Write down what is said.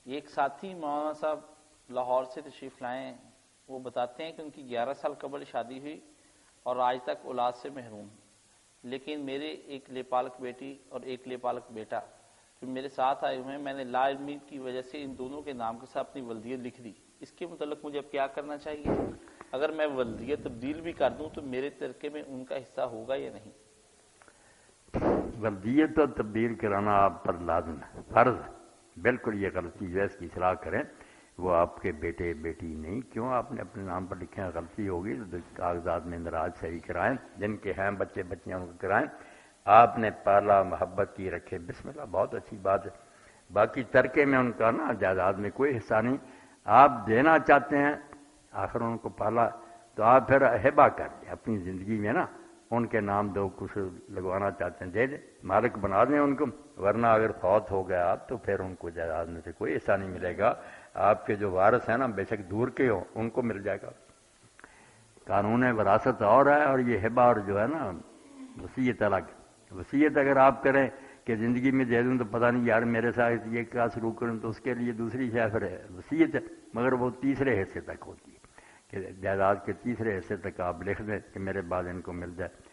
یہ ایک ساتھی مولانا صاحب لاہور سے تشریف لائے ہیں، وہ بتاتے ہیں کہ ان کی 11 سال قبل شادی ہوئی اور آج تک اولاد سے محروم، لیکن میرے ایک لیپالک بیٹی اور ایک لیپالک بیٹا جو میرے ساتھ آئے ہوئے ہیں، میں نے لا علمی کی وجہ سے ان دونوں کے نام کے ساتھ اپنی ولدیت لکھ دی۔ اس کے متعلق مجھے اب کیا کرنا چاہیے؟ اگر میں ولدیت تبدیل بھی کر دوں تو میرے ترکے میں ان کا حصہ ہوگا یا نہیں؟ ولدیت تو تبدیل کرانا آپ پر لازم ہے، فرض ہے۔ بالکل یہ غلطی جو ہے اس کی اصلاح کریں، وہ آپ کے بیٹے بیٹی نہیں، کیوں آپ نے اپنے نام پر لکھے ہیں؟ غلطی ہوگی تو کاغذات میں اندراج صحیح کرائیں، جن کے ہیں بچے بچیاں ان کو کرائیں۔ آپ نے پالا، محبت کی رکھے، بسم اللہ، بہت اچھی بات ہے۔ باقی ترکے میں ان کا نا جائیداد میں کوئی حصہ نہیں، آپ دینا چاہتے ہیں، آخر ان کو پالا تو آپ پھر ہبہ کر دیں اپنی زندگی میں نا، ان کے نام دو کچھ لگوانا چاہتے ہیں دے دیں، مالک بنا دیں ان کو، ورنہ اگر فوت ہو گیا آپ تو پھر ان کو جائیداد میں سے کوئی حصہ نہیں ملے گا۔ آپ کے جو وارث ہیں نا، بے شک دور کے ہوں، ان کو مل جائے گا۔ قانون وراثت اور ہے، اور یہ ہبہ اور جو ہے نا وصیت الگ۔ وصیت اگر آپ کریں کہ زندگی میں دے دوں تو پتہ نہیں یار میرے ساتھ یہ کیا سلوک کروں، تو اس کے لیے دوسری شے پھر وصیت ہے، مگر وہ تیسرے حصے تک ہوتی ہے کہ جائیداد کے تیسرے حصے تک آپ لکھ دیں کہ میرے بعد ان کو مل جائے۔